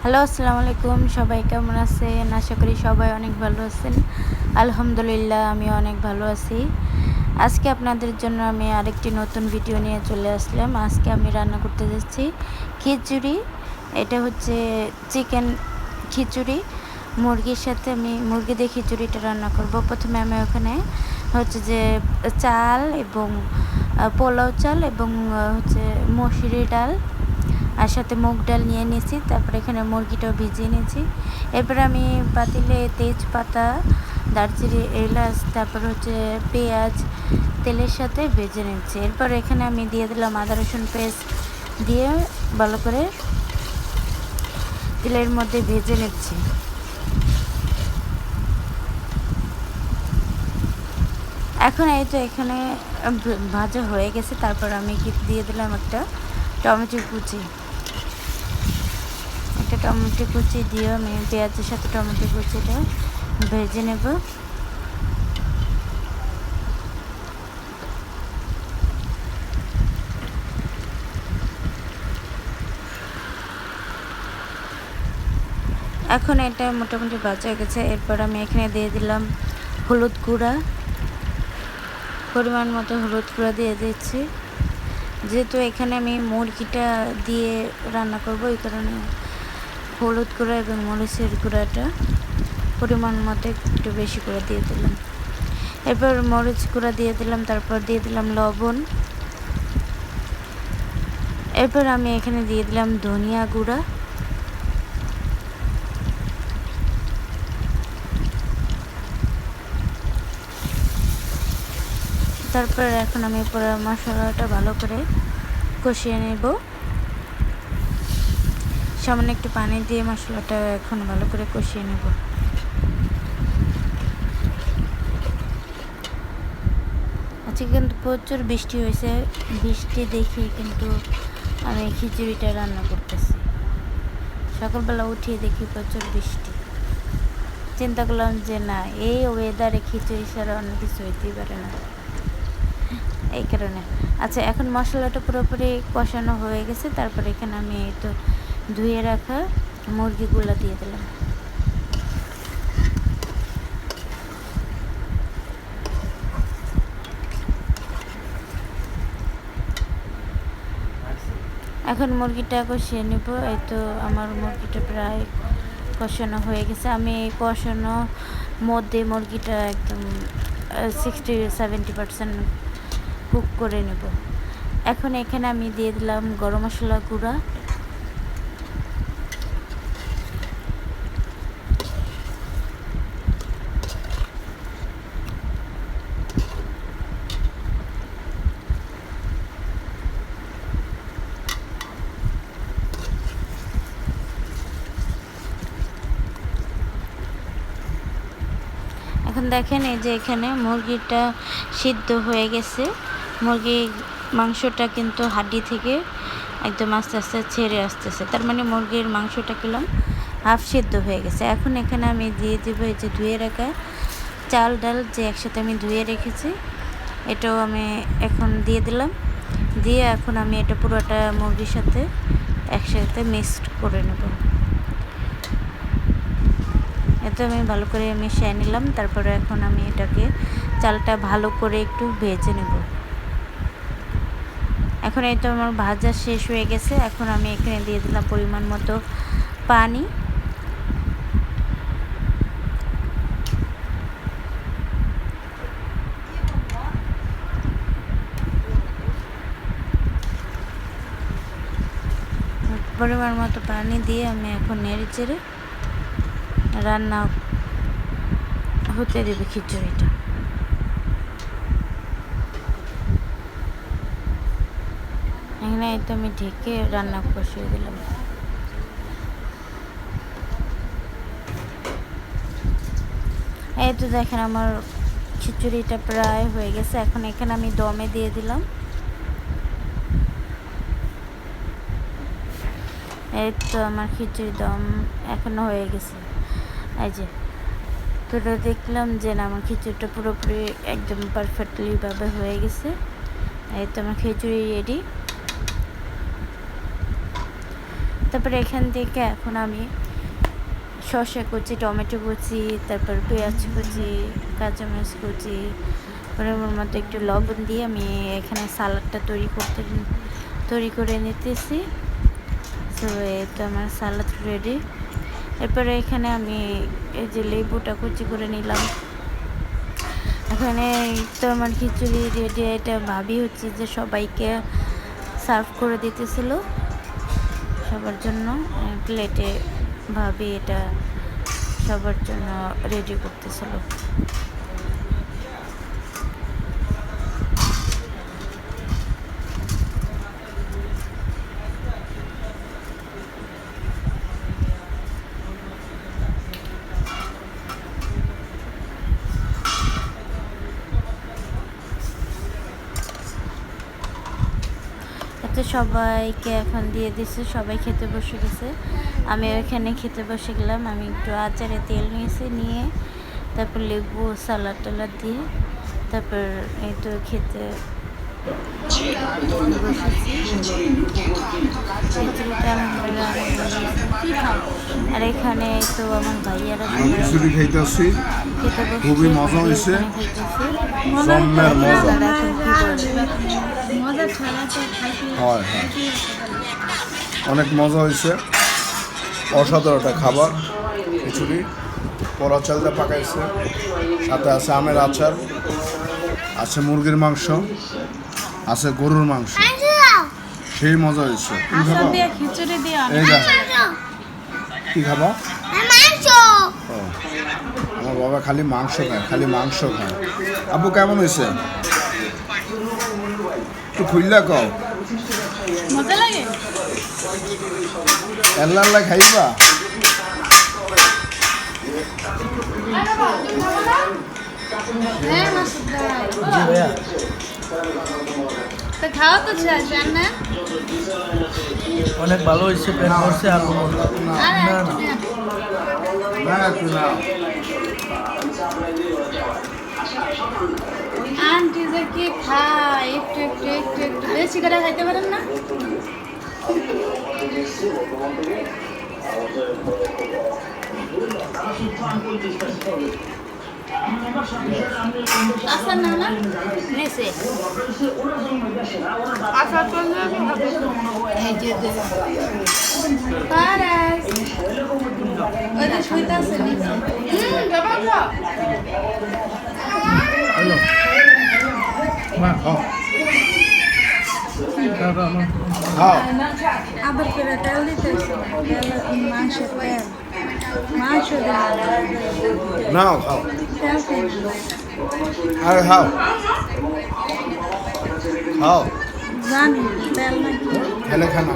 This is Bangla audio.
হ্যালো, আসসালামু আলাইকুম। সবাই কেমন আছেন? আশা করি সবাই অনেক ভালো আছেন। আলহামদুলিল্লাহ, আমিও অনেক ভালো আছি। আজকে আপনাদের জন্য আমি আরেকটি নতুন ভিডিও নিয়ে চলে আসলাম। আজকে আমি রান্না করতে যাচ্ছি খিচুড়ি। এটা হচ্ছে চিকেন খিচুড়ি। মুরগির সাথে আমি মুরগি দিয়ে খিচুড়িটা রান্না করব। প্রথমে আমি ওখানে হচ্ছে যে চাল এবং পোলাও চাল এবং হচ্ছে মসুরি ডাল আর সাথে মুগ ডাল নিয়ে নিয়েছি। তারপরে এখানে মুরগিটাও ভিজিয়ে নিয়েছি। এরপরে আমি পাতিলে তেজপাতা, দারচিনি, এলাচ, তারপর হচ্ছে পেঁয়াজ তেলের সাথে ভেজে নিচ্ছি। এরপর এখানে আমি দিয়ে দিলাম আদা রসুন পেস্ট দিয়ে ভালো করে তেলের মধ্যে ভেজে নিচ্ছি। এখন এই তো এখানে ভাজা হয়ে গেছে। তারপর আমি দিয়ে দিলাম একটা টমেটো কুচি। একটা টমেটো কুচি দিয়ে আমি পেঁয়াজের সাথে টমেটো কুচিটা ভেজে নেব। এখন এটা মোটামুটি ভাজা হয়ে গেছে। এরপর আমি এখানে দিয়ে দিলাম হলুদ গুঁড়া, পরিমাণ মতো হলুদ গুঁড়া দিয়ে দিচ্ছি। যেহেতু এখানে আমি মুরগিটা দিয়ে রান্না করব, এই কারণে হলুদ গুঁড়া এবং মরিচের গুঁড়াটা পরিমাণ মতো একটু বেশি করে দিয়ে দিলাম। এরপর মরিচ গুঁড়া দিয়ে দিলাম, তারপর দিয়ে দিলাম লবণ। এরপর আমি এখানে দিয়ে দিলাম ধনিয়া গুঁড়া। তারপর এখন আমি পুরো মশলাটা ভালো করে কষিয়ে নেব। সামান্য একটু পানি দিয়ে মশলাটা এখন ভালো করে কষিয়ে নেব। আজকে কিন্তু প্রচুর বৃষ্টি হয়েছে। বৃষ্টি দেখে কিন্তু আমি খিচুড়িটা রান্না করতেছি। সকালবেলা উঠিয়ে দেখি প্রচুর বৃষ্টি। চিন্তা করলাম যে না, এই ওয়েদারে খিচুড়ি ছাড়া অন্য কিছু হইতেই পারে না, এই কারণে। আচ্ছা, এখন মশলাটা পুরোপুরি কষানো হয়ে গেছে। তারপরে এখানে আমি এই তো ধুয়ে রাখা মুরগিগুলো দিয়ে দিলাম। এখন মুরগিটা কষিয়ে নেব। এই তো আমার মুরগিটা প্রায় কষানো হয়ে গেছে। আমি কষানো মধ্যে মুরগিটা একদম 60-70% কুক করে নেব। এখন এখানে আমি দিয়ে দিলাম গরম মশলা গুঁড়া, এখন দেখেন এই যে এখানে মুরগিটা সিদ্ধ হয়ে গেছে। মুরগির মাংসটা কিন্তু হাড্ডি থেকে একদম আস্তে আস্তে ছেড়ে আসতেছে, তার মানে মুরগির মাংসটা কিলাম হাফ সিদ্ধ হয়ে গেছে। এখন এখানে আমি দিয়ে দেবো এই যে ধুয়ে রাখা চাল ডাল যে একসাথে আমি ধুয়ে রেখেছি, এটাও আমি এখন দিয়ে দিলাম। দিয়ে এখন আমি এটা পুরোটা মুরগির সাথে একসাথে মিক্সড করে নেব। এতে আমি ভালো করে মিশিয়ে নিলাম। তারপরে এখন আমি এটাকে চালটা ভালো করে একটু ভেজে নেব। এখন এই তো আমার ভাজা শেষ হয়ে গেছে। এখন আমি এখানে দিয়ে দিলাম পরিমাণ মতো পানি। পরিমাণ মতো পানি দিয়ে আমি এখন নেড়ে চেড়ে রান্না হতে দেবে খিচুড়িটা। এখানে তো আমি ঢেকে রান্না বসিয়ে দিলাম। এই তো দেখেন আমার খিচুড়িটা প্রায় হয়ে গেছে। এখন এখানে আমি দমে দিয়ে দিলাম। এই তো আমার খিচুড়ি দম এখনো হয়ে গেছে। এই যে তো দেখলাম যে না, আমার খিচুড়িটা পুরোপুরি একদম পারফেক্টলিভাবে হয়ে গেছে। এই তো আমার খিচুড়ি রেডি। তারপরে এখান থেকে এখন আমি শসা কুচি, টমেটো কুচি, তারপর পেঁয়াজ কুচি, কাঁচামরিচ কুচি, পরিমাণ মতো একটু লবণ দিয়ে আমি এখানে সালাডটা তৈরি করে নিতেছি। তো এই তো আমার সালাদ রেডি। এরপরে এখানে আমি এই যে লেবুটা কুচি করে নিলাম। এখানে তো আমার খিচুড়ি রেডি। এটা ভাবি হচ্ছে যে সবাইকে সার্ভ করে দিতেছিল সবার জন্য প্লেটে। ভাবি এটা সবার জন্য রেডি করতেছিল। এত সবাইকে এখন দিয়ে দিছে, সবাই খেতে বসে গেছে। আমি ওইখানে খেতে বসে গেলাম। আমি একটু আচারে তেল নিয়ে তারপর লেবু সালাড টালাড দিয়ে তারপর এই তো খেতে বসেছি। খিচুড়িটা আলহামদুলিল্লাহ আর এখানে তো আমার ভাইয়ারা খিচুড়ি খাইতেছি, খুবই মজা হয়েছে। হয় অনেক মজা হয়েছে, অসাধারণ একটা খাবার। খিচুড়ি পরা চালটা পাকাইছে, সাথে আছে আমের আচার, আছে মুরগির মাংস, আছে গরুর মাংস, সেই মজা হয়েছে। কি খাবা? আমার বাবা খালি মাংস খায়। আব্বু কেমন হয়েছে একটু খুললা কও। মজা লাগে এল্লা খাইবা? খাওয়া তো না অনেক ভালো হয়েছে, পেট ভরছে। আর আন্টি যে কি খায় একটু বেশি করে খাইতে পারেন না? আচ্ছা না নেছে আচ্ছা চলে এই যে পারাস ওই যে শুইতাছে নিচে যাবা তো হ্যালো মা খাও খাও। আবার করে তেল দিতেছে, মাংস নাও খাও, তেল আরে খাও জানি তেল নাকি খেলে খানা।